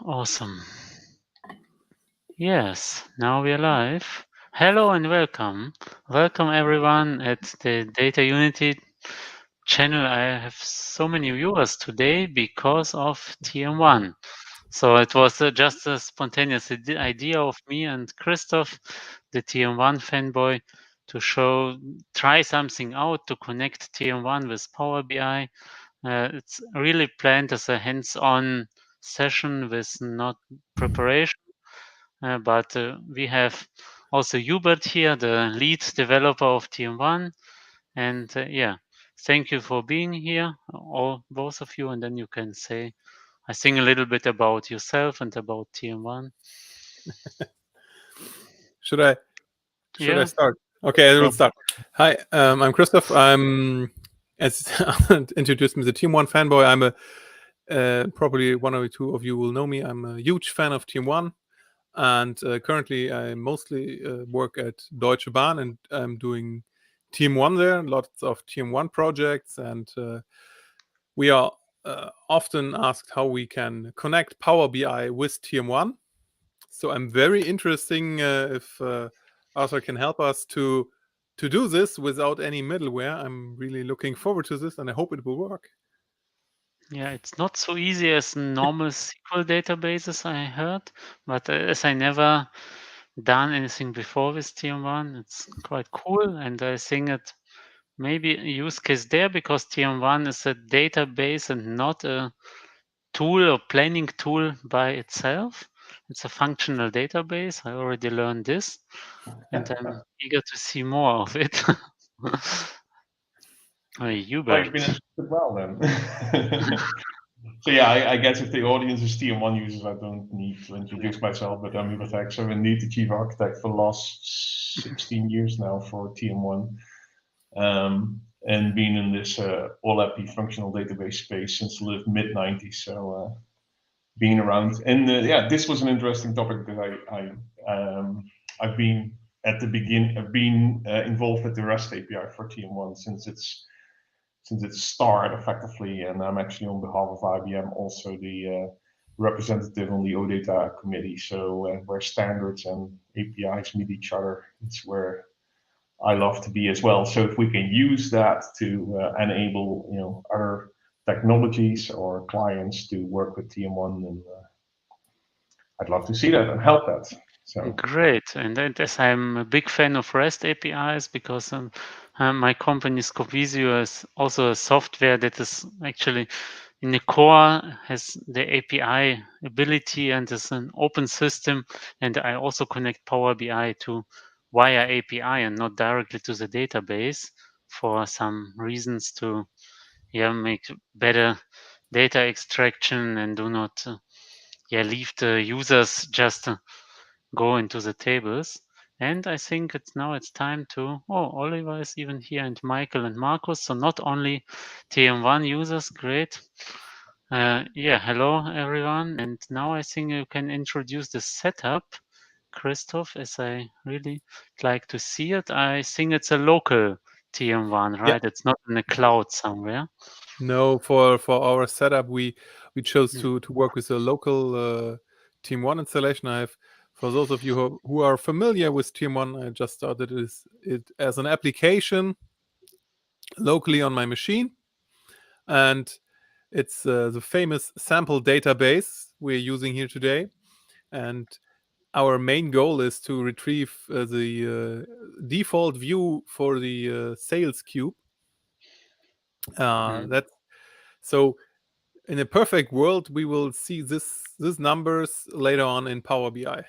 Awesome. Yes, now we are live. Hello and welcome. Welcome everyone at the Data Unity channel. I have so many viewers today because of TM1. So it was just a spontaneous idea of me and Christoph, the TM1 fanboy, to try something out to connect TM1 with Power BI. It's really planned as a hands-on session with not preparation, but we have also Hubert here, the lead developer of TM1. And yeah, thank you for being here, all both of you. And then you can say, I think, a little bit about yourself and about TM1. Should I Yeah, start? Okay, I go. will start. Hi, I'm Christoph. I'm, as introduced me, the TM1 fanboy. I'm probably one or two of you will know me. I'm a huge fan of TM1, and currently I mostly work at Deutsche Bahn, and I'm doing TM1 there. Lots of TM1 projects, and we are often asked how we can connect Power BI with TM1. So I'm very interesting if Arthur can help us to do this without any middleware. I'm really looking forward to this, and I hope it will work. Yeah, it's not so easy as normal SQL databases, I heard, but as I never done anything before with TM1, it's quite cool, and I think it maybe a use case there because TM1 is a database and not a tool or planning tool by itself. It's a functional database. I already learned this, and I'm eager to see more of it. Hey, Well, you've been Hubert. interested well then. So yeah, I guess if the audience is TM1 users, I don't need to introduce myself, but I'm Hubert Heijkers. I'm indeed the chief architect for the last 16 years now for TM1, and been in this OLAP functional database space since the mid-90s. So being around, and yeah, this was an interesting topic because I've been at the beginning. I've been involved with the REST API for TM1 since its start effectively, and I'm actually on behalf of IBM also the representative on the OData committee. So where standards and APIs meet each other, it's where I love to be as well. So if we can use that to enable other technologies or clients to work with TM1, then I'd love to see that and help that. So Great. And as I'm a big fan of REST APIs because my company Scopvisio is also a software that is actually in the core has the API ability and is an open system. And I also connect Power BI to via API and not directly to the database for some reasons to make better data extraction and do not leave the users just go into the tables. And I think it's time to, Oliver is even here and Michael and Marcus. So not only TM1 users, great. Hello everyone. And now I think you can introduce the setup, Christoph, as I really like to see it. I think it's a local TM1, Yeah. right? It's not in the cloud somewhere. No, for our setup, we chose to work with a local TM1 installation. For those of you who are familiar with TM1, I just started it as an application locally on my machine, and it's the famous sample database we're using here today. And our main goal is to retrieve the default view for the sales cube. That so in a perfect world, we will see these numbers later on in Power BI.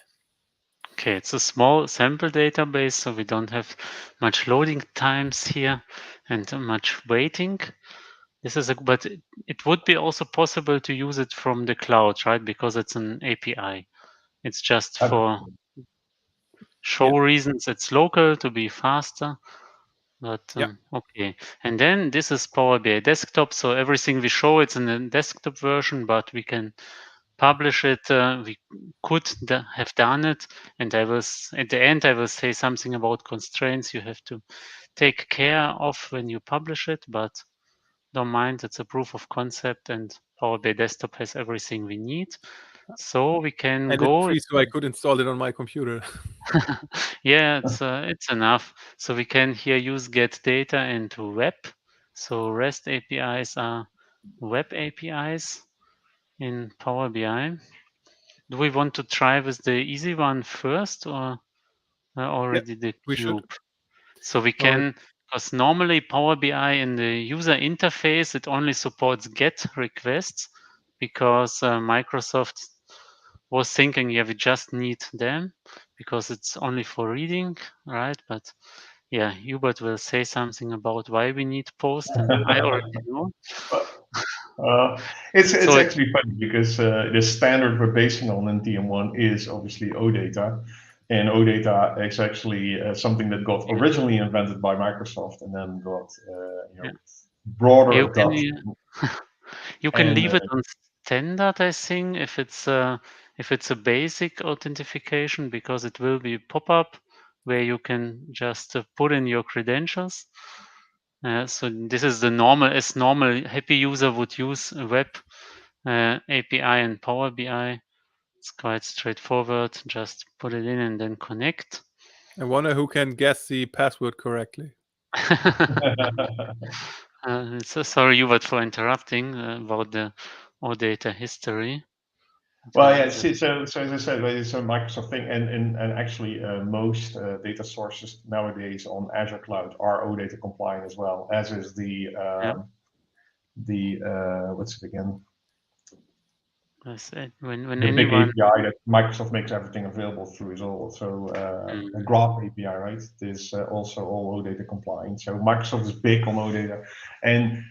Okay, it's a small sample database, so we don't have much loading times here and much waiting. But it would be also possible to use it from the cloud, right? Because it's an API. It's just for show Yeah. reasons. It's local to be faster. But Yeah. okay, and then this is Power BI Desktop. So everything we show, it's in the desktop version, but we can publish it. We could have done it, and at the end I will say something about constraints you have to take care of when you publish it. But don't mind, it's a proof of concept, and Power BI Desktop has everything we need. So we can And go. it's free, so I could install it on my computer. Yeah, it's enough. So we can here use get data into web. So REST APIs are web APIs in Power BI. Do we want to try with the easy one first or Yeah, already the we should. cube? So we All right. can, because normally Power BI in the user interface, it only supports GET requests because Microsoft was thinking, yeah, we just need them because it's only for reading, right? But yeah, Hubert will say something about why we need post, and I already know. It's So it, actually funny because the standard we're basing on in TM1 is obviously OData, and OData is actually something that got yeah, originally invented by Microsoft and then got yeah. broader You can adoption. you can And leave it on standard, I think, if it's a basic authentication because it will be pop up where you can just put in your credentials. So this is the normal, as normal happy user would use a web API and Power BI. It's quite straightforward. Just put it in and then connect. I wonder who can guess the password correctly. So sorry, Hubert, for interrupting about the OData history. well, yeah. So as I said, it's a Microsoft thing, and actually most data sources nowadays on Azure Cloud are OData compliant as well, as is Yeah, the what's it again? that's it. When The big anyone, API that Microsoft makes everything available through is also a mm, Graph API, right? It is also all OData compliant. So Microsoft is big on OData, and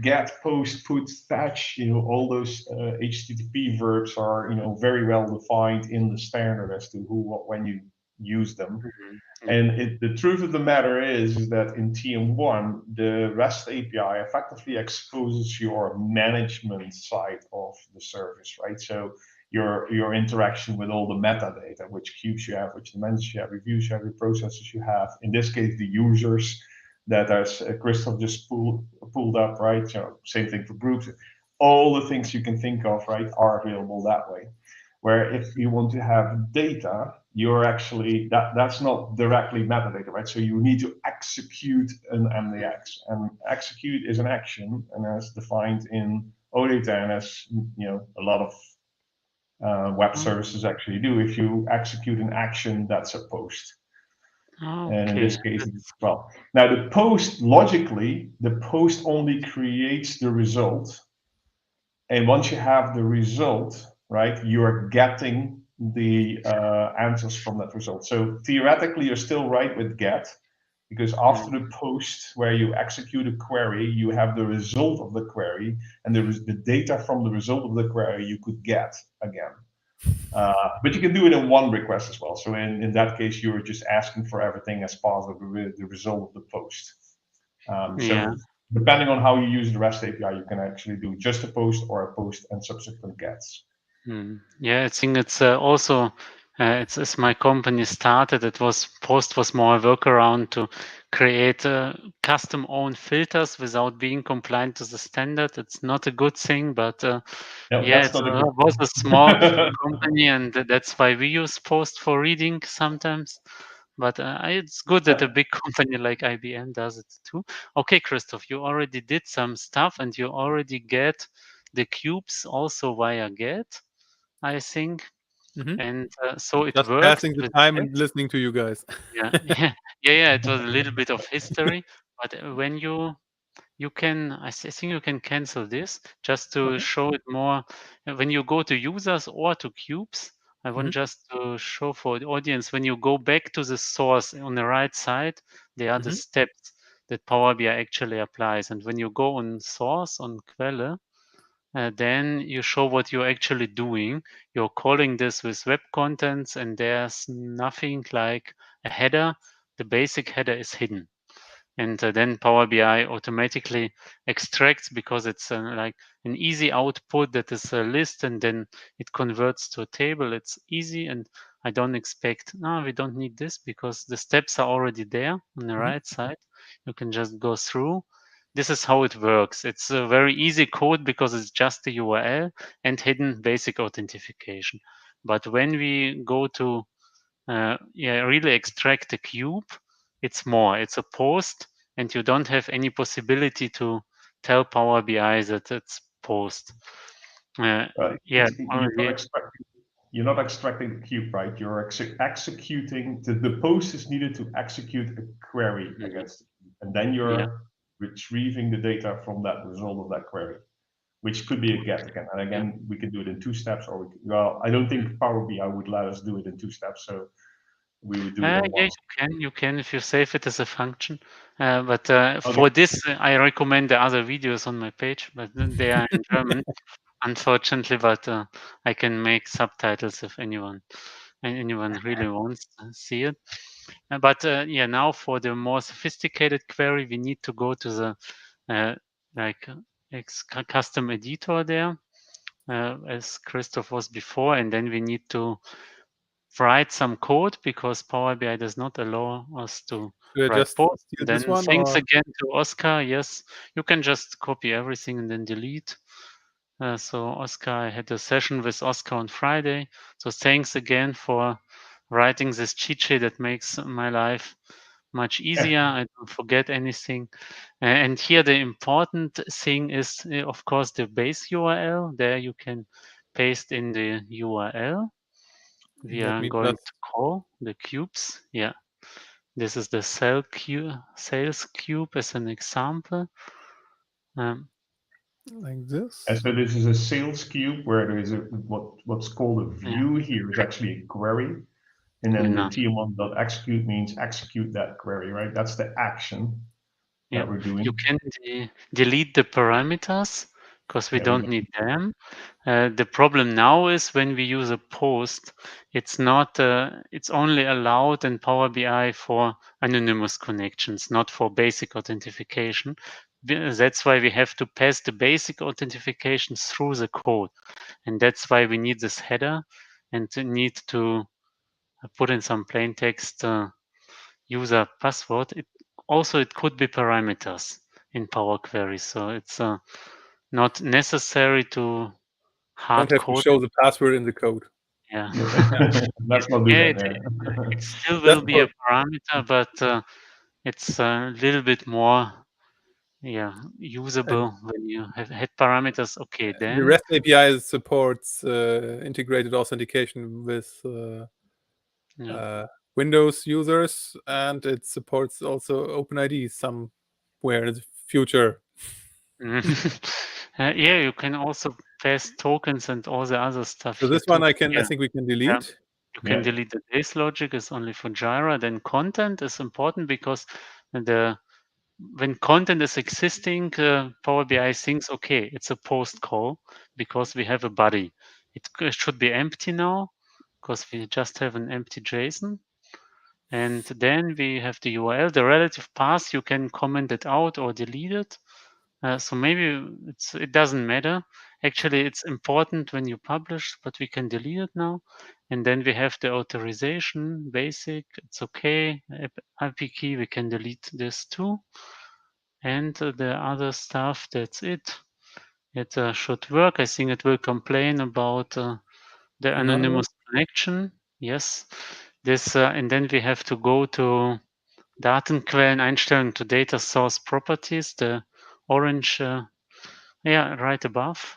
get, post, put, fetch, all those HTTP verbs are very well defined in the standard as to who, what, when you use them. yeah, And the truth of the matter is that in TM1, the REST API effectively exposes your management side of the service, right? So your interaction with all the metadata, which cubes you have, which dimensions you have, reviews you have, processes you have. In this case, the users that, as Christoph just pulled up, right? Same thing for groups. All the things you can think of, right, are available that way. Where if you want to have data, you're actually that's not directly metadata, right? So you need to execute an MDX, and execute is an action, and as defined in OData, and as a lot of web oh, services actually do. If you execute an action, that's a post. And in okay, this case, well, now the post, logically, the post only creates the result. And once you have the result, right, you're getting the answers from that result. So theoretically, you're still right with get, because after the post where you execute a query, you have the result of the query, and there is the data from the result of the query you could get again. But you can do it in one request as well. So in that case, you're just asking for everything as part of the result of the post. yeah. So depending on how you use the REST API, you can actually do just a post or a post and subsequent gets. Yeah, I think it's also it's as my company started. It was post was more a workaround to create custom own filters without being compliant to the standard. It's not a good thing, but No, yeah, that's it not a good was a small thing. company, and that's why we use post for reading sometimes. But it's good that a Yeah. big company like IBM does it too. Okay, Christoph, you already did some stuff, and you already get the cubes also via get. I think. Mhm. And so it Just works passing the with time that. and listening to you guys. Yeah, yeah. It was a little bit of history, but when you can, I think you can cancel this just to Okay. show it more. When you go to users or to cubes, I want Mhm. just to show for the audience. When you go back to the source on the right side, there are the Mhm. steps that Power BI actually applies. And when you go on source on Quelle, then you show what you're actually doing. You're calling this with web contents, and there's nothing like a header. The basic header is hidden. And then Power BI automatically extracts because it's like an easy output that is a list and then it converts to a table. It's easy, and I don't expect, no, we don't need this because the steps are already there on the Mhm. right side. You can just go through. this is how it works. It's a very easy code because it's just the URL and hidden basic authentication. But when we go to really extract the cube, it's more. It's a post, and you don't have any possibility to tell Power BI that it's post. Yeah, already. You're not extracting the cube, right? You're executing the post is needed to execute a query against the cube, and then you're retrieving the data from that result of that query, which could be a get again. And again, we can do it in 2 steps, or well, I don't think Power BI would let us do it in 2 steps, so we would do it in one. You can if you save it as a function. But for this, I recommend the other videos on my page, but they are in German, unfortunately. But I can make subtitles if anyone really wants to see it. But now for the more sophisticated query, we need to go to the custom editor there, as Christoph was before, and then we need to write some code because Power BI does not allow us to write post. Then thanks again to Oscar. Yes, you can just copy everything and then delete. So Oscar, I had a session with Oscar on Friday. So thanks again for writing this cheat sheet that makes my life much easier. I don't forget anything. And here the important thing is, of course, the base URL. There you can paste in the URL. We are going to call the cubes. Yeah, this is the sales cube as an example. Like this. And so this is a sales cube where there is what's called a view here is actually a query. And then the TM1.execute means execute that query, right? That's the action that we're doing. You can delete the parameters because we don't need them. The problem now is when we use a post, it's not. It's only allowed in Power BI for anonymous connections, not for basic authentication. That's why we have to pass the basic authentication through the code, and that's why we need this header and need to put in some plain text user password. It could be parameters in Power Query, so it's not necessary to hard don't have code. to show the password in the code. Yeah, let's not do that. It still will be a parameter, but it's a little bit more usable when you have had parameters. Okay, then the REST API supports integrated authentication with Windows users, and it supports also OpenID somewhere in the future. You can also pass tokens and all the other stuff. So this one I think we can delete. You can delete the base logic. It's only for Jira. Then content is important because when content is existing, Power BI thinks, okay, it's a post call because we have a body. It should be empty now because we just have an empty JSON. And then we have the URL, the relative path. You can comment it out or delete it. So maybe it doesn't matter. Actually, it's important when you publish, but we can delete it now. And then we have the authorization, basic, it's okay. IP key, we can delete this too. And the other stuff, that's it. It should work. I think it will complain about the anonymous connection. Yes. This, and then we have to go to Datenquelleneinstellungen to data source properties, the orange, right above,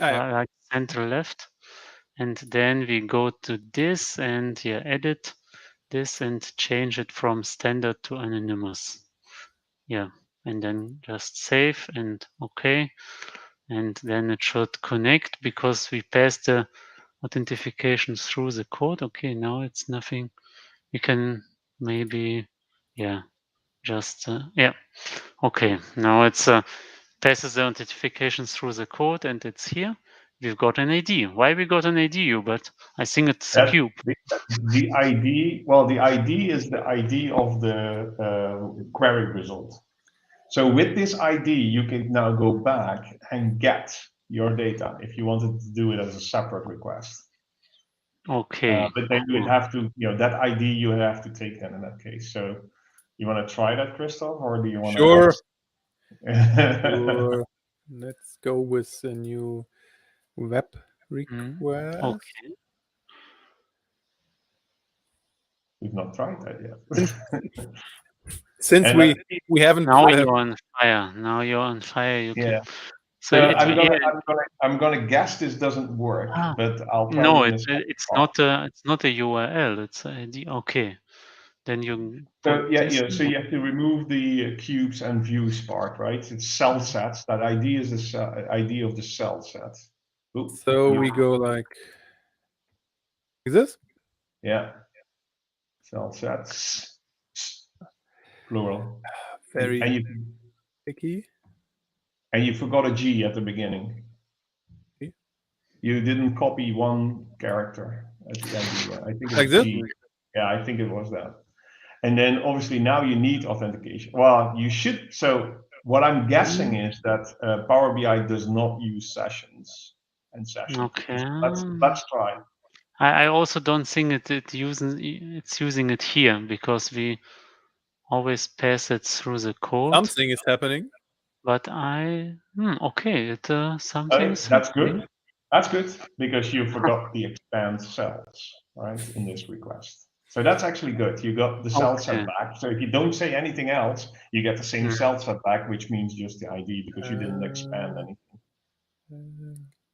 like central left. And then we go to this and edit this and change it from standard to anonymous. And then just save and okay. And then it should connect because we passed the authentication through the code. Okay, now it's nothing. We can maybe, just, okay. Now it's passes the authentication through the code and it's here. We've got an ID. Why we got an ID, Hubert? I think it's a cube. The ID, well, the ID is the ID of the query result. So with this ID, you can now go back and get your data if you wanted to do it as a separate request. Okay. But then you would have to, that ID you have to take then in that case. So you want to try that, Christoph, or do you want to? Sure. Or let's go with a new web request. Okay. We've not tried that yet. Since And we haven't. Now you're on fire. Now you're on fire. You yeah. can. So So it. I'm gonna guess this doesn't work, Ah, but I'll tell no, you in a second. it's not a URL. It's a ID. Okay. Then you put So yeah, this. so you have to remove the cubes and views part, right? It's cell sets. That ID is the ID of the cell set. Oop, So we go like this. yeah, cell sets, plural. Very And picky. you forgot a G at the beginning. Okay. You didn't copy one character at the end. I think Like it's this? G. Yeah, I think it was that. And then obviously now you need authentication. Well, you should. So what I'm guessing is that Power BI does not use sessions and sessions. Okay. Let's try. I also don't think it's using it here because we always pass it through the code. Something is happening. But okay, something is That's happening. good. That's good because you forgot the expand cells, right, in this request. So that's actually good. You got the cell set Okay. back. So if you don't say anything else, you get the same Mm. cell set back, which means just the ID because you didn't expand anything.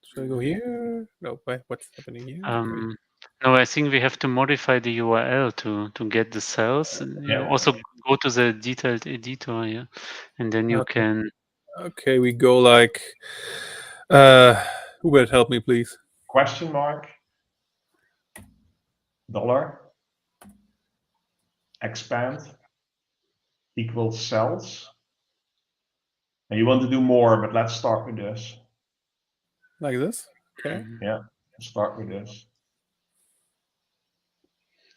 Should I go here? No, what's happening here? No, I think we have to modify the URL to get the cells. And you Yeah. also go to the detailed editor here, and then you Okay. can. Okay, we go like. Hubert, help me, please. Question mark, dollar, expand, equals cells. And you want to do more, but let's start with this. Like this? Okay. Yeah, start with this.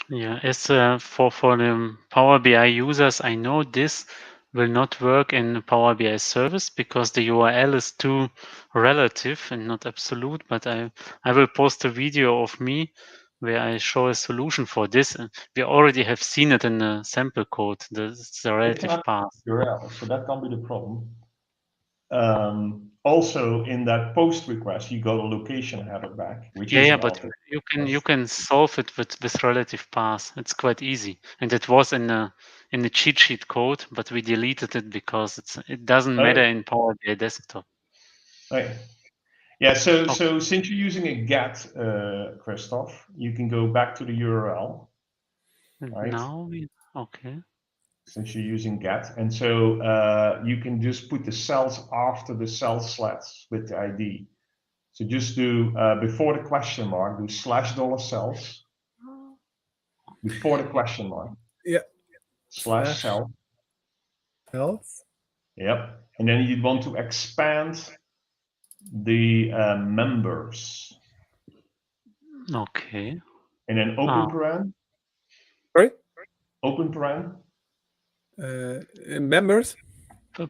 Yeah, as for the Power BI users, I know this will not work in Power BI service because the URL is too relative and not absolute. But I will post a video of me where I show a solution for this. We already have seen it in the sample code, the relative path. URL, so that can't be the problem. Also, in that post request, you got a location header back, which is Yeah, but you can solve it with relative path. It's quite easy, and it was in the cheat sheet code, but we deleted it because it doesn't matter in Power BI desktop. Okay. Yeah. So since you're using a get, Christoph, you can go back to the URL. And right? now okay. Since you're using get, and so you can just put the cells after the cell slats with the ID. So just do before the question mark, do slash dollar cells before the question mark. Yeah. Slash cell. Cells. Yep. And then you want to expand the members. Okay. And then open paren. Sorry? Open paren. Members.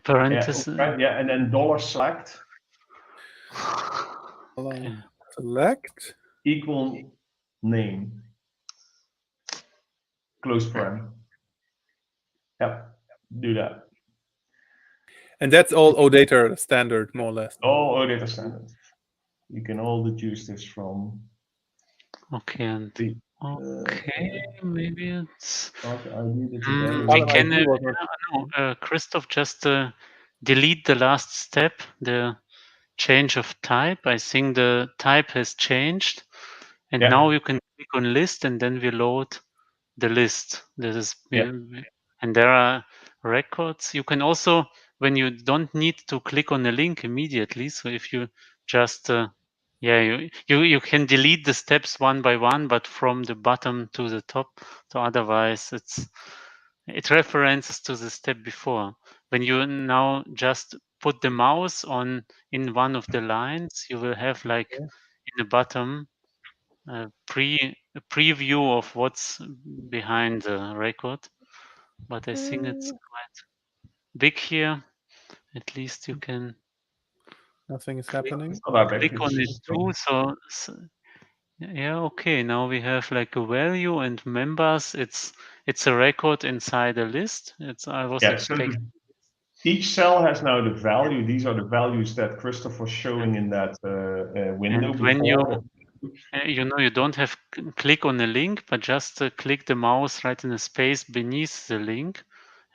Parenthesis. Yeah, and then dollar select. Okay. Select. Equal name. Close paren. Yep. Do that. And that's all OData standard, more or less. All OData standard. You can all deduce this from. Okay, and okay, maybe it's. ID We can. No, Christoph, just delete the last step, the change of type. I think the type has changed, and now you can click on list, and then we load the list. This is and there are records. You can also, when you don't need to click on a link immediately, so if you just you can delete the steps one by one, but from the bottom to the top. So otherwise it references to the step before. When you now just put the mouse on in one of the lines, you will have like in the bottom a preview of what's behind the record. But I think it's quite big here. At least you can Nothing is happening. click on it too. So yeah, okay. Now we have like a value and members. It's a record inside a list. I was expecting. Each cell has now the value. These are the values that Christoph was showing in that window And when you before. you don't have click on the link, but just click the mouse right in the space beneath the link,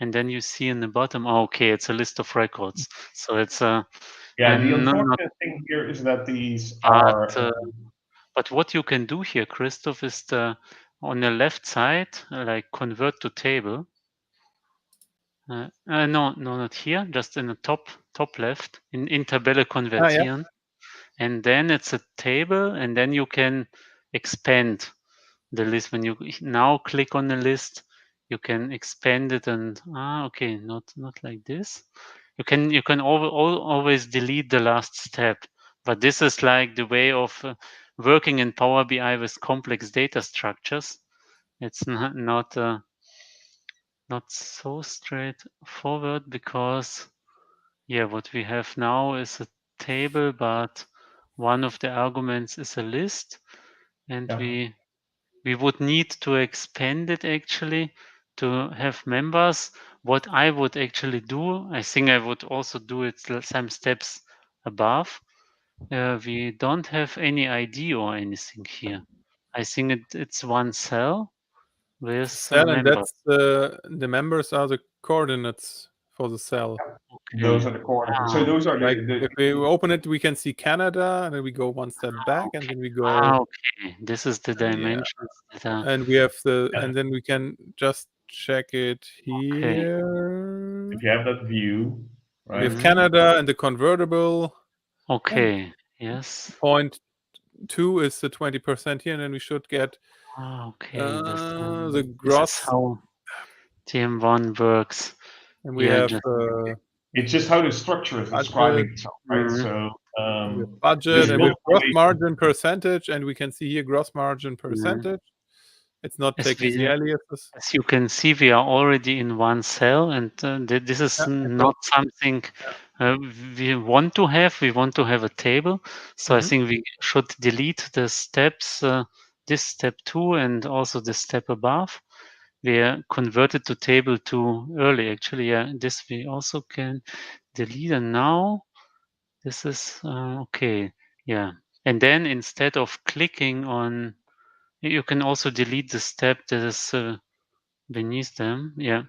and then you see in the bottom, oh, okay, it's a list of records. So it's Yeah, the and not, unfortunate thing here is that these but are. but what you can do here, Christoph, is on the left side, like convert to table. No, not here, just in the top left, in Tabelle Yeah. konvertieren. And then it's a table, and then you can expand the list. When you now click on the list, you can expand it and okay, not like this. You can always delete the last step, but this is like the way of working in Power BI with complex data structures. It's not so straightforward because what we have now is a table, but one of the arguments is a list, and Yeah. we would need to expand it actually to have members. What I would actually do, I think I would also do it some steps above. We don't have any ID or anything here. I think it's one cell It's a with cell, and members. that's the members are the coordinates for the cell. Those Okay. are the coordinates. So those are Like the if we open it, we can see Canada, and then we go one step back, and Okay. then we go. Okay. This is the Yeah, dimensions that are and we have yeah, and then we can just check it okay. here. if you have that view, We have right? Mhm. Canada and the convertible, and Okay. Yes. 0.2 is the 20% here, and then we should get Okay. the This is gross, how TM1 works. and we Yeah. have Just It's just how the structure is budget, describing itself, right? mhm. So we have this budget, and we will have gross always. margin percentage, and we can see here gross margin Mhm. percentage. It's not As taking the aliases. as you can see, we are already in one cell, and this is Yeah, not something uh, we want to have. We want to have a table. So I hmm think we should delete the steps, this step 2 and also the step above. We are converted to table too early, actually. Yeah, this we also can delete. And now this is okay. Yeah. And then instead of clicking on, you can also delete the step that is beneath them. Yeah.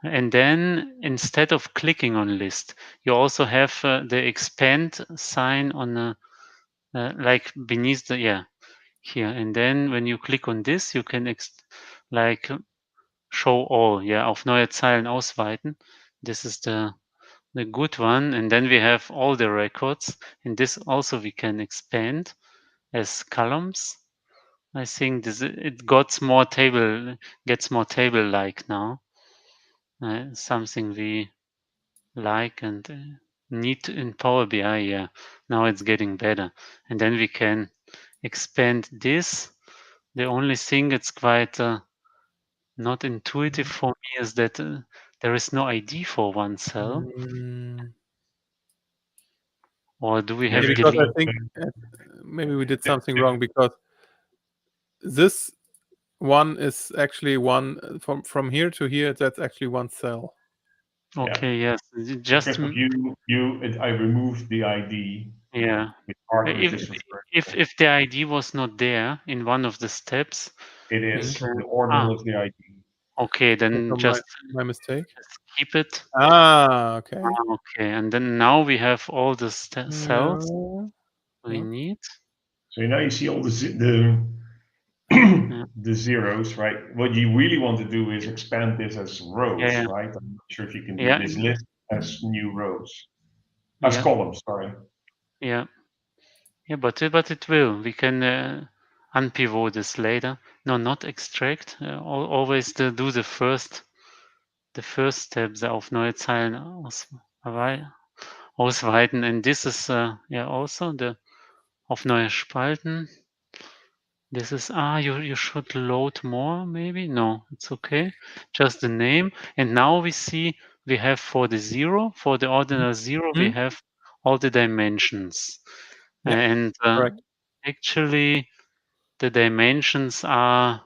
And then instead of clicking on list, you also have the expand sign on like beneath the, here. And then when you click on this, you can like show all, auf neue Zeilen ausweiten. This is the good one. And then we have all the records. And this also we can expand as columns. I think it gets more table-like now. Something we like and need in Power BI. Yeah, now it's getting better. And then we can expand this. The only thing it's quite not intuitive for me is that there is no ID for one cell. Mm, Or do we Yes, yeah, have because delete? I think maybe we did something wrong, because this one is actually one from here to here. That's actually one cell. Okay, yes. Just Christoph, I removed the ID. yeah. It's hard with If this reference. if the ID was not there in one of the steps, It we is can the ordinal is the ID. okay, So then my mistake. just keep it. Okay. Okay, and then now we have all the cells Yeah. we need. So now you see all Yeah, the zeros, right? What you really want to do is expand this as rows, yeah, right? I'm not sure if you can do yeah, this list as new rows, as yeah, columns, sorry. yeah, yeah. But it will. We can unpivot this later. No, not extract. Always do the first step, the auf neue Zeilen ausweiten. And this is also the auf neue Spalten. This is you should load more maybe. No, it's okay. Just the name. And now we see we have for the ordinal zero, we Hmm? have all the dimensions. Yeah. And Correct. actually the dimensions are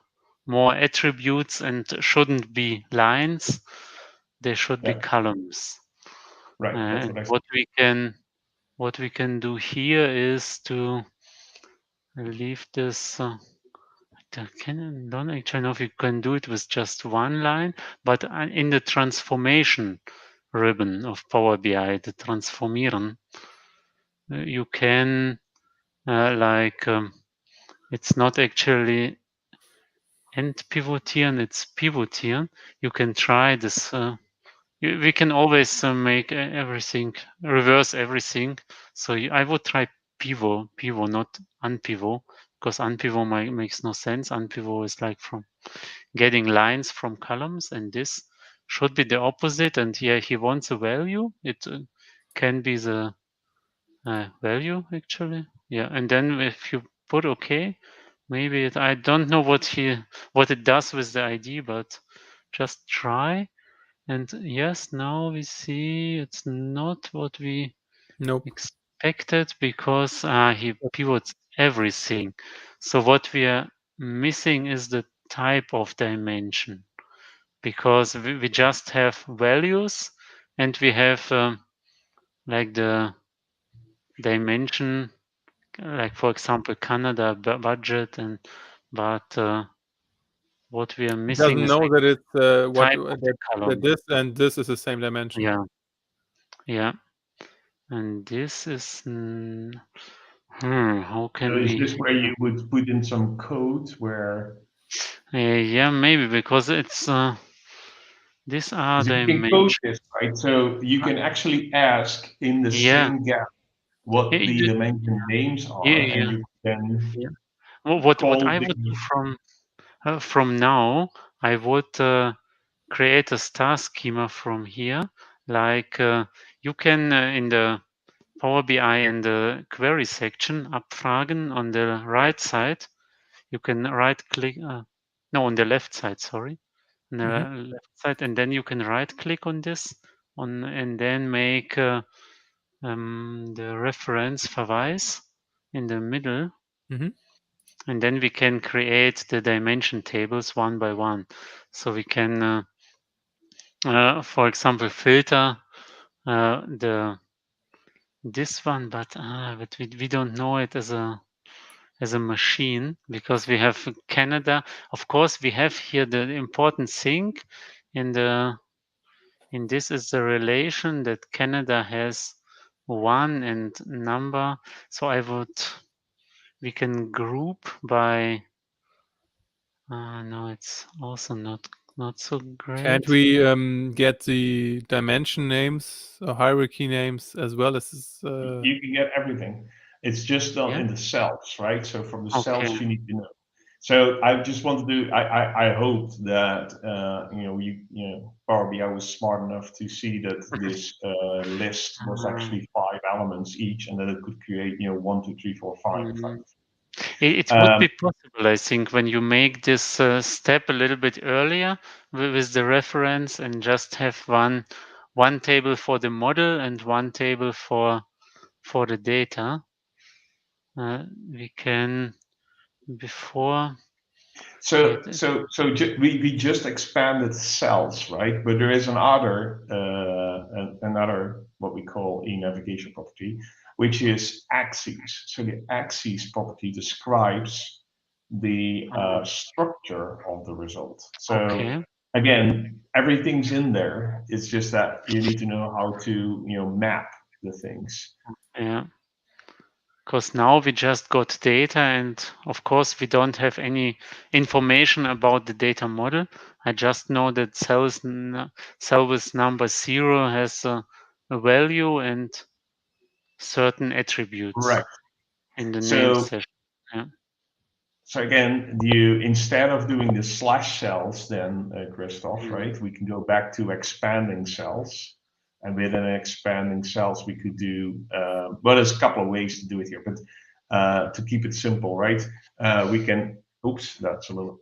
more attributes and shouldn't be lines. They should be Yeah. columns. Right. That's And what I what we can do here is to leave this. Don't actually know if you can do it with just one line, but in the transformation ribbon of Power BI, the transformieren, you can it's not actually end pivotieren, it's pivotieren. You can try this. We can always make everything, reverse everything. So I would try pivot, not unpivot, because unpivot makes no sense. Unpivot is like from getting lines from columns, and this should be the opposite. And here he wants a value. It can be the value actually. Yeah, and then if you put OK, maybe I don't know what it does with the ID, but just try. And yes, now we see it's not what we Nope. expected because he pivots everything. So what we are missing is the type of dimension, because we just have values and we have like the dimension, like for example Canada budget, and but what we are It missing doesn't is know that it's what type of the that column. this and this is the same dimension. Yeah, and this is how So can is we? this where you would put in some code where? Yeah, maybe because it's these are Because you can code dimensions. this, right? So you can actually ask in the Yeah, same gap what yeah, the dimension names yeah, are, and yeah. you can Yeah. What call I the. would do from now, I would create a star schema from here. Like you can in the Power BI in the query section, Abfragen on the right side, you can right click. No, on the left side. Sorry, on the left side, and then you can right click on this and then make the reference Verweis in the middle. Mm-hmm. And then we can create the dimension tables one by one. So we can, for example, filter this one, but we don't know it as a machine because we have Canada. Of course, we have here the important thing in this is the relation that Canada has one and number. So we can group by. No, it's also not so Can't great. we get the dimension names or hierarchy names as well as this, You can get everything. It's just done Yeah. in the cells, right? So from the Okay. cells you need to know. So I just want to do. I hope that Power BI was smart enough to see that this list was Um, actually 5 elements each, and that it could create 1, 2, 3, 4, 5 mm, effectively. it would Um, be possible, I think, when you make this step a little bit earlier with the reference and just have one table for the model and one table for the data. We can before. So, It, so, so we just expanded cells, right? But there is another what we call a navigation property, which is axes. So the axes property describes the structure of the result. So okay. again, everything's in there. It's just that you need to know how to map the things. Yeah. Because now we just got data, and of course we don't have any information about the data model. I just know that cell with number 0 has a value and certain attributes Correct. in the name So session. Yeah. So again, you instead of doing the slash cells, then Christoph, Mm. right? We can go back to expanding cells, and within expanding cells, we could do. Well, there's a couple of ways to do it here, but to keep it simple, right? We can. Oops, that's a little.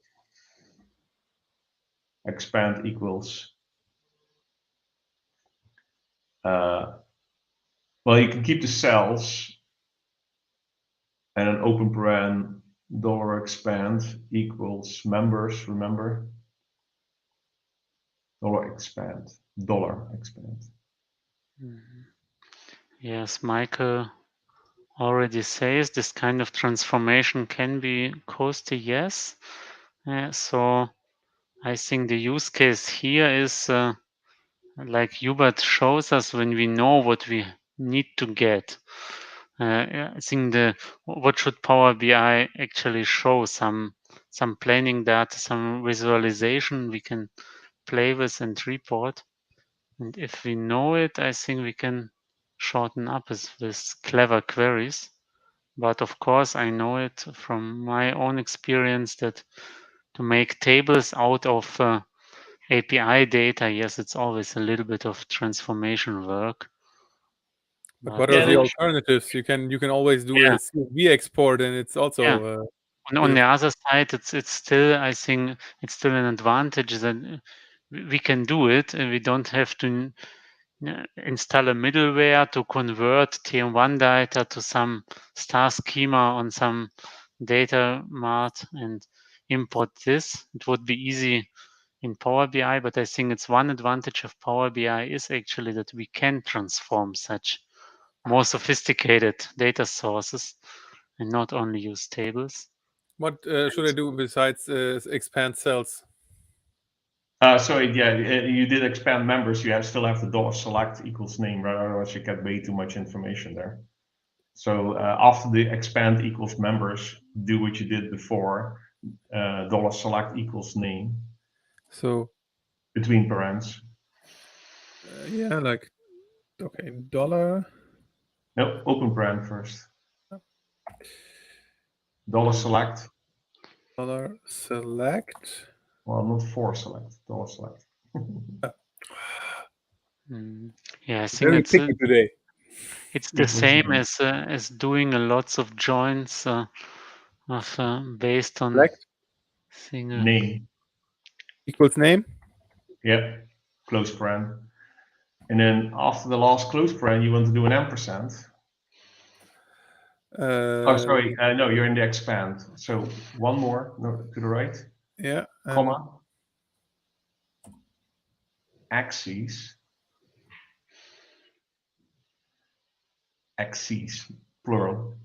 Expand equals. Well, you can keep the cells and an open paren $expand equals members. Remember. $expand. $expand. Yes, Michael already says this kind of transformation can be costly. Yes. So I think the use case here is like Hubert shows us when we know what we need to get. I think what should Power BI actually show? Some planning data, some visualization we can play with and report. And if we know it, I think we can shorten up with clever queries. But of course, I know it from my own experience that to make tables out of API data, yes, it's always a little bit of transformation work. But what are Yeah, the alternatives? You can always do a CSV export, and it's also on the other side, it's still, I think it's still an advantage that we can do it and we don't have to install a middleware to convert TM1 data to some star schema on some data mart and import this. It would be easy in Power BI, but I think it's one advantage of Power BI is actually that we can transform such more sophisticated data sources and not only use tables. What should I do besides expand cells? Sorry, yeah, you did expand members. You still have the $select equals name, right? Otherwise, you get way too much information there. So after the expand equals members, do what you did before. $select equals name. So between parens. Yeah, like okay, dollar. No, open paren first. $select. $select. Well, not for select. $select. Yeah, I think Very picky today. it's the same as doing a lots of joins of based on Select single name equals name. Yep, close paren. And then after the last close paren, you want to do an ampersand. Oh, sorry. No, you're in the expand. So one more to the right. Yeah. Comma. Axes. Axes, plural.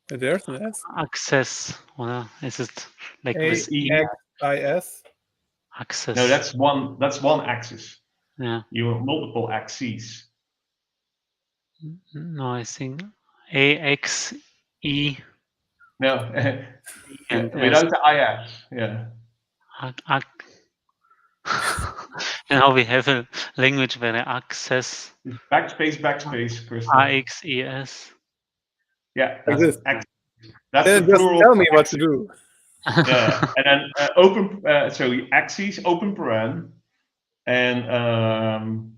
There's an S. Access. Or is it like with AXIS? Access. No, that's one axis. Yeah. You have multiple axes. No, I think AXE. No, and without the IS. Yeah. Now we have a language where access. Backspace, Christoph. AXES. Yeah, Like that's this. that's the Just plural. tell me what to do. Yeah, and then open. So axes, open paren, and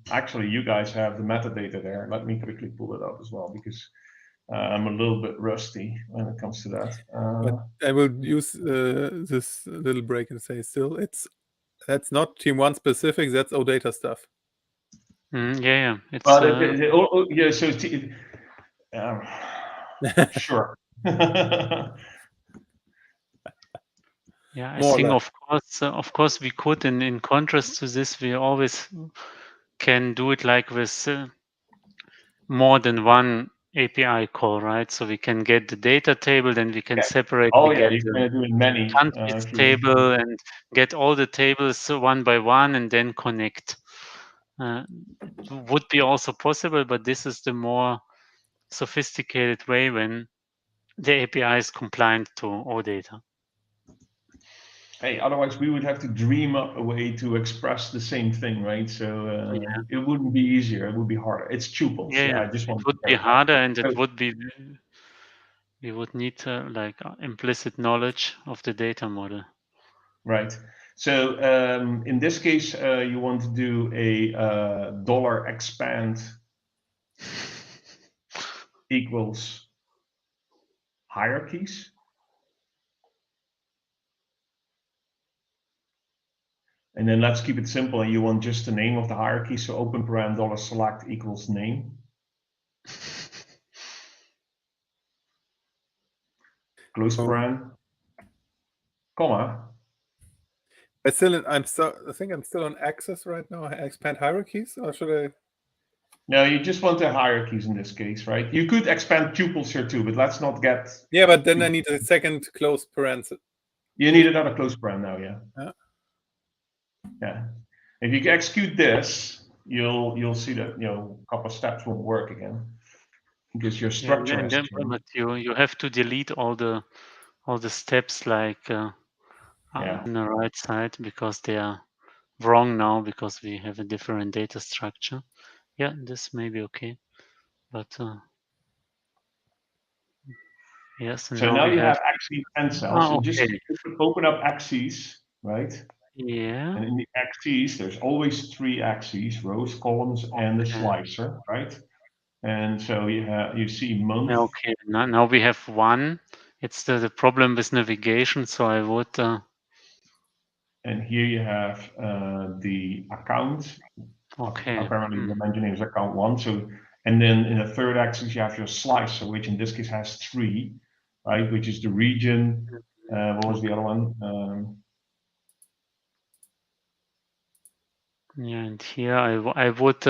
actually, you guys have the metadata there. Let me quickly pull it up as well because I'm a little bit rusty when it comes to that. But I will use this little break and say still that's not TM1 specific. That's OData stuff. Yeah. It's yeah. So sure. Yeah, I think of course we could, in contrast to this, we always can do it like with more than one API call, right? So we can get the data table, then we can separate. Oh we yeah, get you can do it many countries table and get all the tables one by one and then connect. It would be also possible, but this is the more sophisticated way when the API is compliant to OData. Hey, otherwise we would have to dream up a way to express the same thing, right? So it wouldn't be easier; it would be harder. It's tuples. Yeah, I just want it would be harder, and it would be. We would need like implicit knowledge of the data model. Right. So in this case, you want to do a dollar expand equals hierarchies. And then let's keep it simple. And you want just the name of the hierarchy. So open paren $select equals name. Close paren, comma. I think I'm still on access right now. I expand hierarchies, or should I? No, you just want the hierarchies in this case, right? You could expand tuples here too, but let's not get. Yeah, but then I need a second close parenthesis. You need another close parent now, yeah. Yeah. Yeah. If you execute this, you'll see that a couple of steps won't work again because your structure has changed. But you have to delete all the steps like on the right side because they are wrong now because we have a different data structure. Yeah, this may be okay, but yes. And So now you have actually 10 cells. So just open up axes, right? Yeah. And in the axes, there's always 3 axes: rows, columns, and the slicer, right? And so you see month. Okay. Now we have one. It's the problem with navigation. So I would. And here you have the account. Okay. Apparently, the manager name is account 1. So, and then in the third axis you have your slicer, which in this case has 3, right? Which is the region. What was the other one? Yeah, and here I would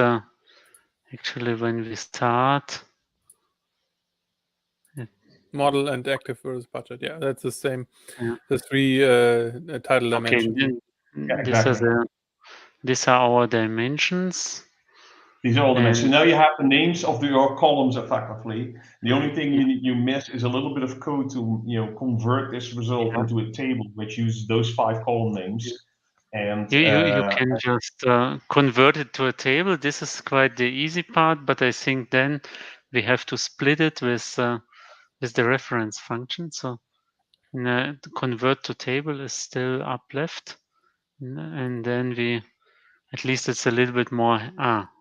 actually when we start. Model and active versus budget. Yeah, that's the same. Yeah. The 3 title dimensions. Yeah, exactly. These are our dimensions. These are all dimensions. So now you have the names of your columns effectively. The only thing you miss is a little bit of code to convert this result into a table which uses those 5 column names. And you can just convert it to a table. This is quite the easy part, but I think then we have to split it with the reference function. So the convert to table is still up left, and then we at least it's a little bit more.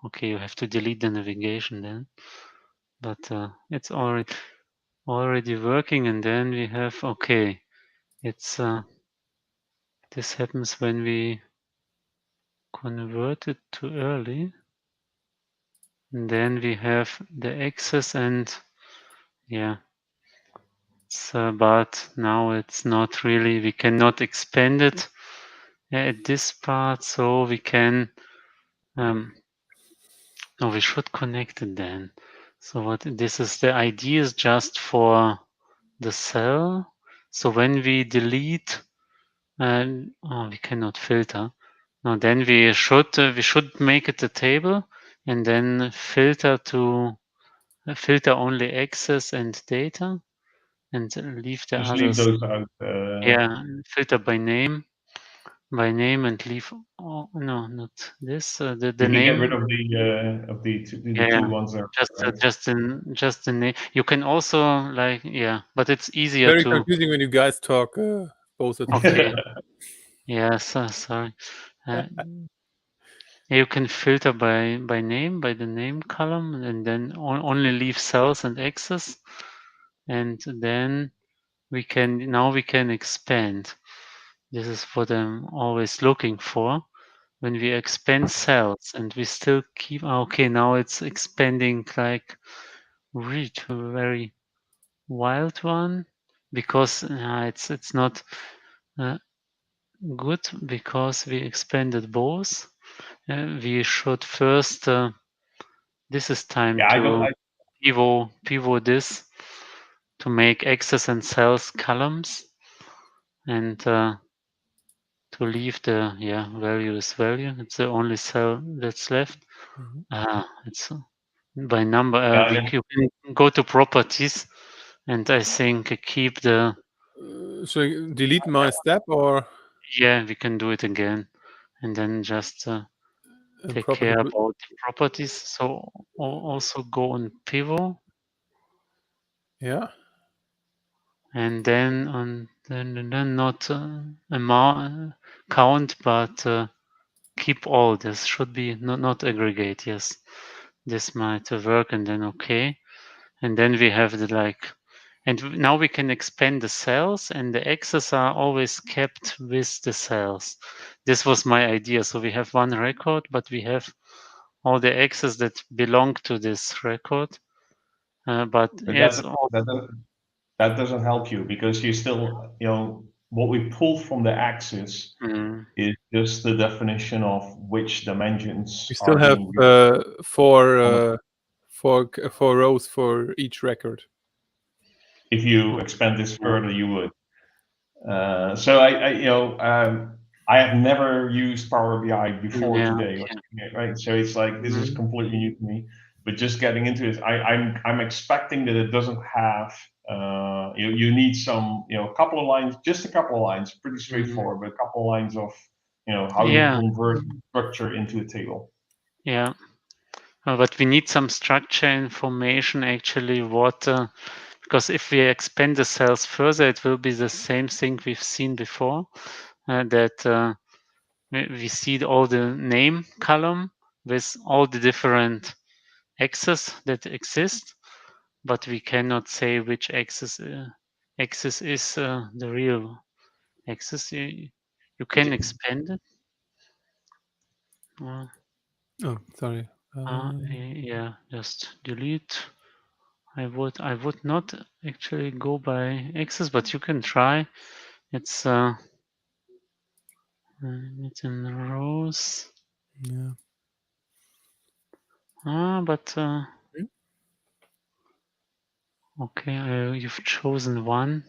Okay, you have to delete the navigation then, but it's already working. And then we have it's this happens when we convert it too early. And then we have the access and but now it's not really, we cannot expand it at this part, so we can, no, we should connect it then. So what this is, the idea is just for the cell. So when we delete, we cannot filter. No, then we should make it a table and then filter only access and data and leave the just others. leave those out. Filter by name and leave. Oh no, not this. The you name. Get rid of the two ones there. Just the name. You can also but it's easier Very to. confusing when you guys talk both at the Okay. Yes, sorry. You can filter by name, by the name column, and then only leave cells and axes, and then we can expand. This is what I'm always looking for. When we expand cells and we still keep, okay, now it's expanding like really to a very wild one because it's not good because we expanded both. We should first, this is time to pivot this to make access and cells columns and to leave the value is value. It's the only cell that's left. It's by number. You can go to properties, and I think keep the. So delete my step or? Yeah, we can do it again, and then just take care about the properties. So also go on pivot. Yeah. And then then not amount count, but keep all. This should be not aggregate. Yes, this might work, and then okay, and then we have the and now we can expand the cells, and the axes are always kept with the cells. This was my idea. So we have one record, but we have all the axes that belong to this record. But that doesn't help you because you still, what we pull from the axis is just the definition of which dimensions We still are have being used. four rows for each record. If you expand this further, you would. So I have never used Power BI before today, right? So it's like this is completely new to me. But just getting into it, I'm expecting that it doesn't have. You need some, a couple of lines, just a couple of lines, pretty straightforward, but a couple of lines of, how you convert structure into a table. Yeah. But we need some structure information actually because if we expand the cells further, it will be the same thing we've seen before, that we see all the name column with all the different axes that exist, but we cannot say which axis is the real axis. You can expand it. Oh, sorry. Yeah, just delete. I would not actually go by axis, but you can try. It's in rows. Yeah. But okay, you've chosen one,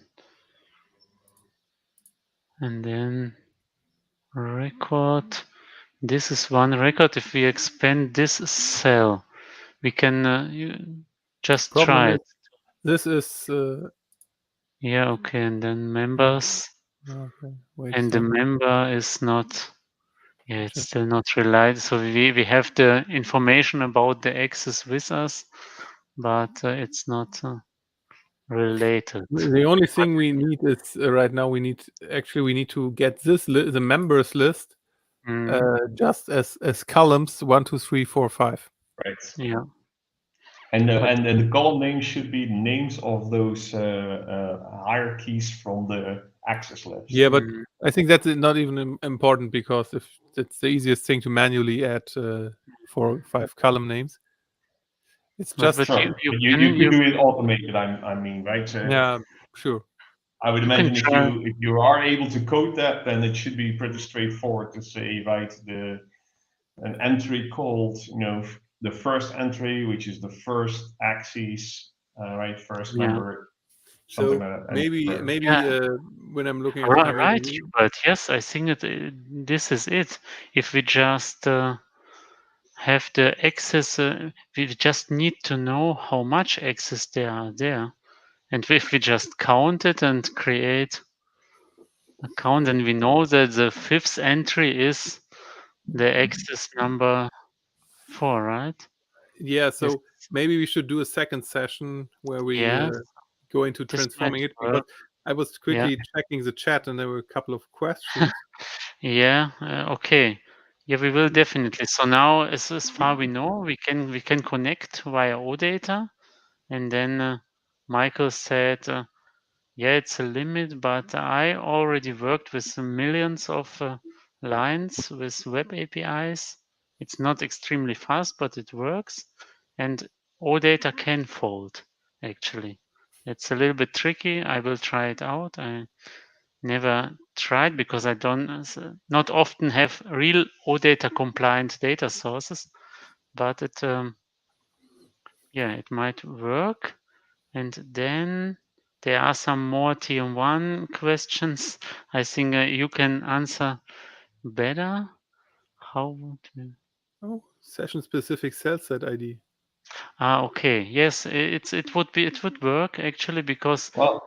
and then record. This is one record. If we expand this cell, we can just Problem try is, it. this is. Yeah, okay, and then members, Okay, wait. and the member is not. Yeah, it's still not relied. So we have the information about the axis with us, but it's not related. The only thing we need is right now we need to get this the members list just as columns 1, 2, 3, 4, 5. Right. Yeah. And the column names should be names of those hierarchies from the axis list. Yeah, but I think that's not even important because if it's the easiest thing to manually add 4 or 5 column names. It's just sure. You could do it automated. I mean, right? Yeah, sure. I would imagine if you are able to code that, then it should be pretty straightforward to say, right, an entry called, the first entry, which is the first axis, right, first member, something like that. Maybe when I'm looking at the time, right, but yes, I think this is it. If we just have the access, we just need to know how much access there are there, and if we just count it and create a count, then we know that the 5th entry is the axis number 4, right? Yeah, so maybe we should do a second session where we go into transforming it, because I was quickly checking the chat and there were a couple of questions. Yeah, okay. Yeah, we will definitely. So now, as far we know, we can connect via OData, and then Michael said, yeah, it's a limit, but I already worked with millions of lines with web APIs. It's not extremely fast, but it works, and OData can fold, actually. It's a little bit tricky. I will try it out. I never tried because I not often have real OData compliant data sources, but it might work. And then there are some more TM1 questions. I think you can answer better. How would you? Oh, session specific cell set ID. Okay. Yes, it would work actually, because now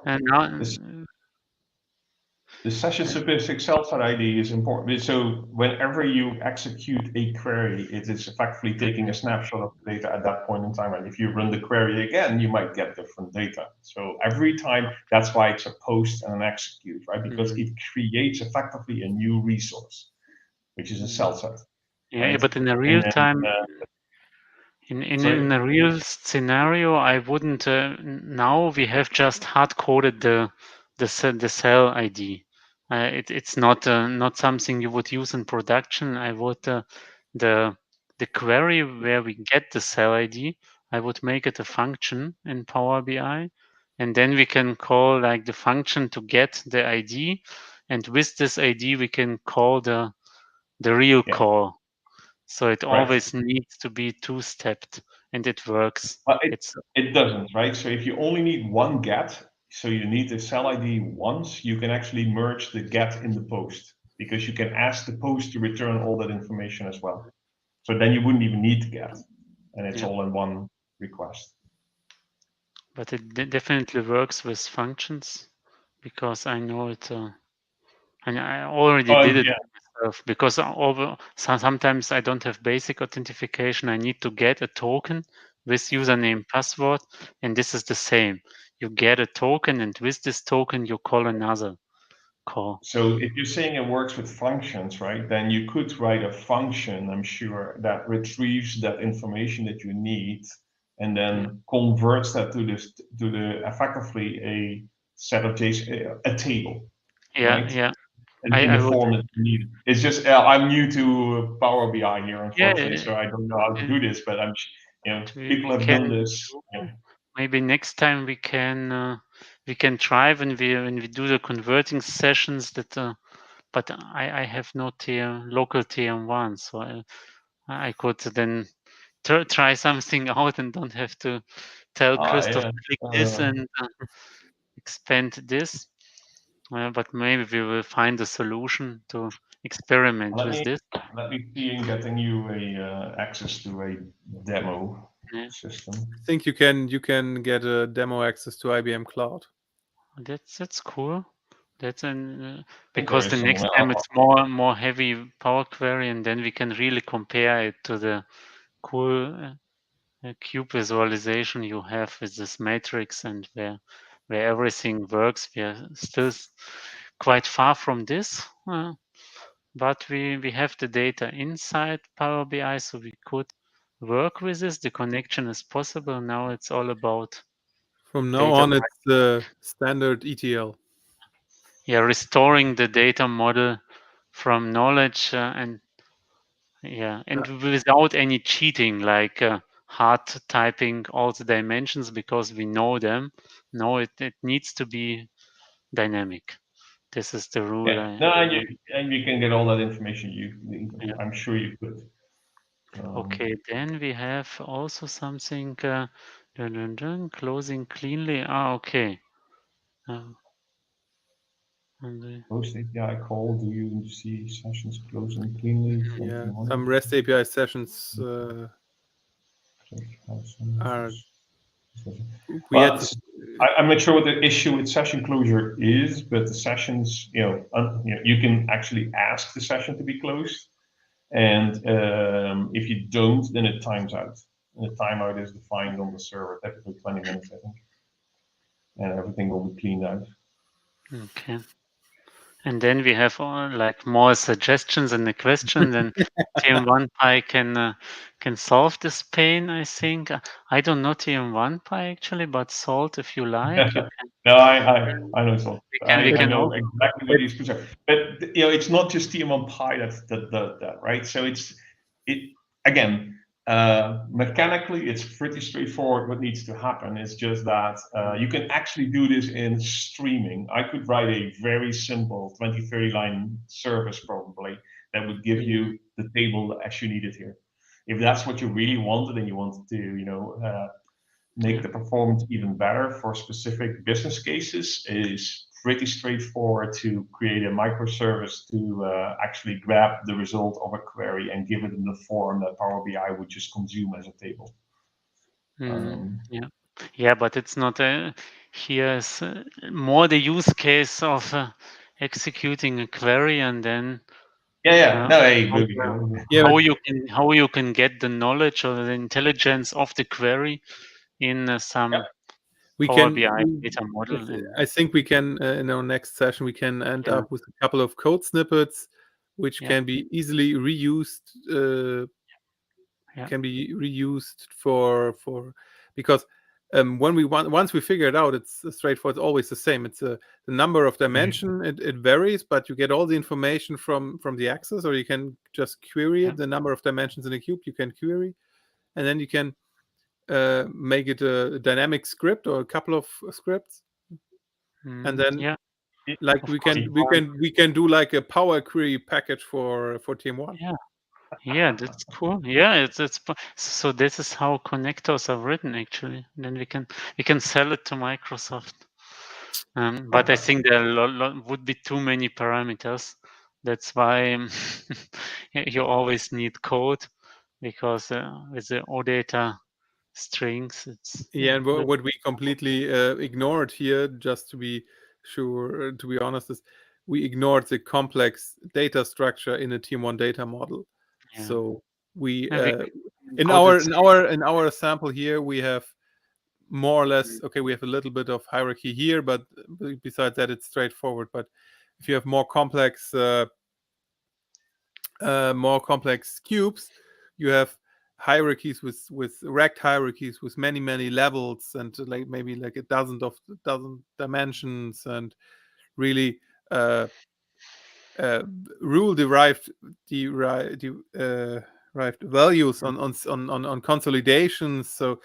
the session specific cell-set ID is important. So whenever you execute a query, it is effectively taking a snapshot of the data at that point in time. And if you run the query again, you might get different data. So every time, that's why it's a post and an execute, right? Because it creates effectively a new resource, which is a cell set. Yeah, right? but in a real time, in a real scenario, I wouldn't. Now we have just hard coded the cell ID. It's not something you would use in production. I would the query where we get the cell ID. I would make it a function in Power BI, and then we can call like the function to get the ID, and with this ID we can call the the real Yeah. call. So it Right. always needs to be two-stepped, and it works. But It's it doesn't, right? So if you only need one get, so you need the cell ID once, you can actually merge the get in the post because you can ask the post to return all that information as well. So then you wouldn't even need to get, and it's Yeah. all in one request. But it definitely works with functions because I know it, and I already Oh did it yeah, myself because sometimes I don't have basic authentication. I need to get a token with username password, and this is the same. You get a token, and with this token you call another call. so if you're saying it works with functions, right, then you could write a function, I'm sure, that retrieves that information that you need and then converts that to the effectively a set of JSON, a table, Yeah, right? yeah. And in I the would. form that you need. It's just I'm new to Power BI here, Yeah, unfortunately, so I don't know how to do this. But people we have can done this. do. Maybe next time we can try when we do the converting sessions that. But I have no local TM1, so I could then try something out and don't have to tell Christoph Yeah. click this and expand this. But maybe we will find a solution to experiment Let with me this. let me see in getting you a access to a demo Yeah, system. I think you can get a demo access to IBM Cloud. that's cool. That's an I think there because the is next someone time else. it's more heavy Power Query, and then we can really compare it to the cool cube visualization you have with this matrix and where everything works. We are still quite far from this, but we have the data inside Power BI, so we could work with this. The connection is possible. Now it's all about From now data, on, it's the standard ETL. yeah, restoring the data model from knowledge and without any cheating, like hard typing all the dimensions because we know them. No, it needs to be dynamic. This is the rule. Yeah. No, and you can get all that information. Yeah. I'm sure you could. Okay, then we have also something closing cleanly. Okay. Uh, and Post API call. Do you see sessions closing cleanly from Yeah, T1? some REST API sessions are. We had Well, I'm not sure what the issue with session closure is, but the sessions, you can actually ask the session to be closed, and if you don't, then it times out. And the timeout is defined on the server, typically 20 minutes, I think, and everything will be cleaned out. okay. And then we have like more suggestions and a question. Then TM1 Pi can solve this pain. I think I don't know TM1 Pi actually, but Salt, if you like, you can. No, I know so. We I can know also. exactly what these things are. But it's not just TM1 Pi that does that, right? So it again, mechanically, it's pretty straightforward what needs to happen. It's just that you can actually do this in streaming. I could write a very simple 20, 30 line service probably that would give you the table as you need it here. If that's what you really wanted and you wanted to, make the performance even better for specific business cases, is pretty straightforward to create a microservice to actually grab the result of a query and give it in the form that Power BI would just consume as a table. Yeah, but it's not here's more the use case of executing a query and then No, how, Yeah, how you can get the knowledge or the intelligence of the query in some we Power can. BI data model. I think we can in our next session we can end up with a couple of code snippets, which can be easily reused. Can be reused for because once we figure it out, it's straightforward. It's always the same. It's the number of dimension. It varies, but you get all the information from the access, or you can just query it. The number of dimensions in a cube you can query, and then you can make it a dynamic script or a couple of scripts, and then Like Of we course, can do like a Power Query package for TM1. yeah. Yeah, that's cool. Yeah, so this is how connectors are written actually. Then we can sell it to Microsoft. But I think there would be too many parameters. That's why you always need code because with the OData strings, it's Yeah, and little- what we completely ignored here, just to be sure, to be honest, is we ignored the complex data structure in a TM1 data model. yeah. So we Yeah, we in coded our sample here we have more or less, okay, we have a little bit of hierarchy here, but besides that it's straightforward. But if you have more complex cubes, you have hierarchies with racked hierarchies with many levels, and like maybe like a dozen dimensions, and really rule derived values on consolidations. So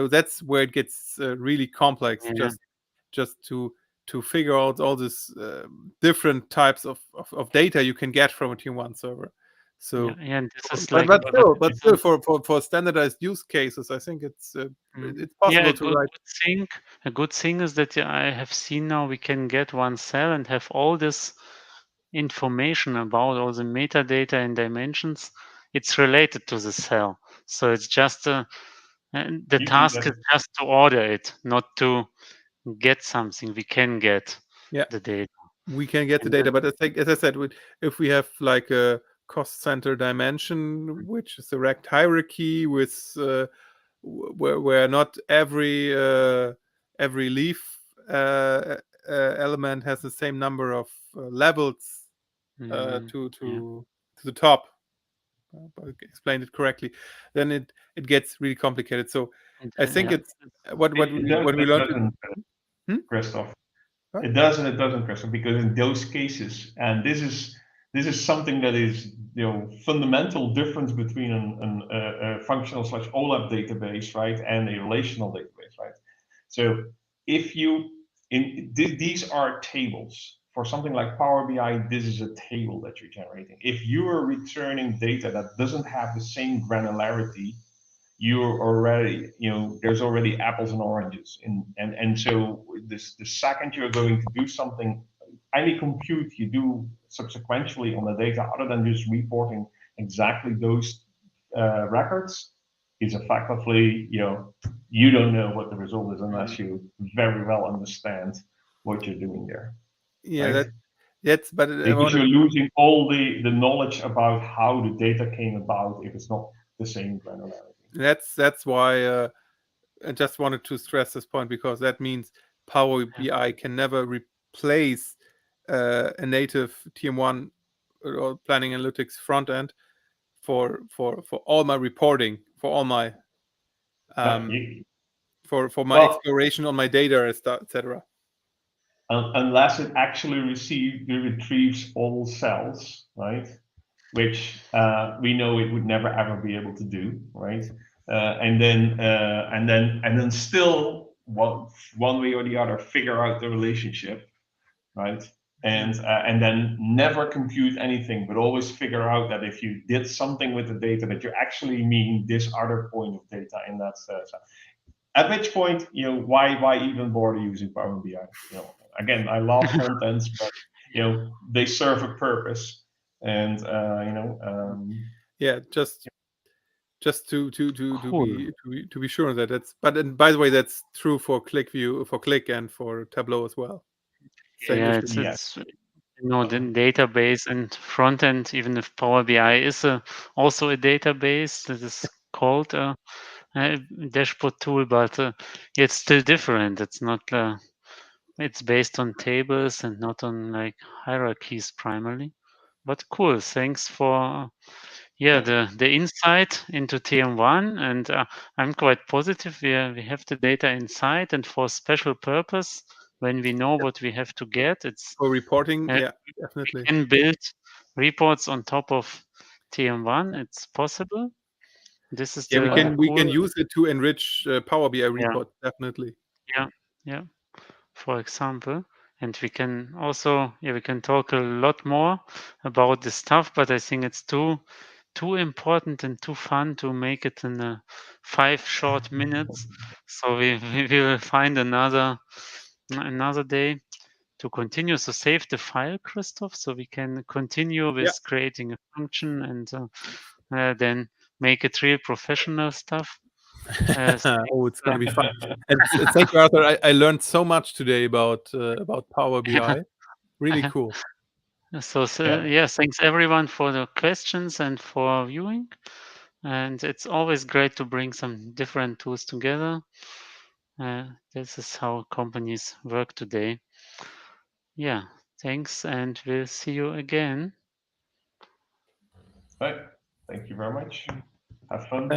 that's where it gets really complex. yeah, Just to figure out all this different types of data you can get from a TM1 server. So, yeah, and this is but like but what still, we but still, for standardized use cases, I think it's Yeah, possible to write. a good thing is that I have seen now we can get one cell and have all this information about all the metadata and dimensions. It's related to the cell. So it's just and the You task get is just to order it, not to get something. We can get Yeah, the data. we can get the And data, but I think, as I said, if we have like a cost center dimension, which is a racked hierarchy with where not every leaf element has the same number of levels mm, to yeah, the top. I explained it correctly. Then it gets really complicated. So I think yeah, it's what it we learned. doesn't, Hmm? Christoph. What? It doesn't, Christoph, because in those cases, and this is something that is, you know, fundamental difference between a functional slash OLAP database, right, and a relational database, right. So if you these are tables. For something like Power BI, this is a table that you're generating. If you are returning data that doesn't have the same granularity, you're already, you know, there's already apples and oranges. And so the second you're going to do something, any compute you do subsequently on the data, other than just reporting exactly those records, is effectively, you know, you don't know what the result is unless you very well understand what you're doing there, Yeah, right? that's. But I Because wanted. you're losing all the knowledge about how the data came about if it's not the same granularity. That's why I just wanted to stress this point, because that means Power BI can never replace a native TM1 or planning analytics front end for all my reporting, for all my Yeah, for my well, exploration on my data, etc. unless it actually retrieves all cells, right? Which we know it would never ever be able to do, right? And then still one way or the other figure out the relationship, right? And then never compute anything, but always figure out that if you did something with the data, that you actually mean this other point of data in that cell. At which point, you know, why even bother using Power BI? You know, again, I love front ends, but you know, they serve a purpose, and Yeah, just cool. to be sure that that's. But and by the way, that's true for ClickView, for Click, and for Tableau as well. Same Yeah, issue. yeah, the database and front end, even if Power BI is also a database that is called a dashboard tool, but it's still different. It's not. It's based on tables and not on like hierarchies primarily. But cool. Thanks for yeah, the insight into TM1, and I'm quite positive we have the data inside, and for special purpose when we know what we have to get, it's For reporting, uh, yeah, we definitely. can build reports on top of TM1. It's possible. This is Yeah, the we cool. can use it to enrich Power BI Yeah, report, definitely. yeah, yeah. For example. And we can also, we can talk a lot more about this stuff, but I think it's too important and too fun to make it in 5 short minutes. So we will find another day to continue. So save the file, Christoph, so we can continue with creating a function and then make it real professional stuff. Oh, it's gonna be fun. And thank you, Arthur. I learned so much today about Power BI. Really cool. So thanks everyone for the questions and for viewing. And it's always great to bring some different tools together. This is how companies work today. Yeah, thanks, and we'll see you again. Right. Thank you very much. Have fun.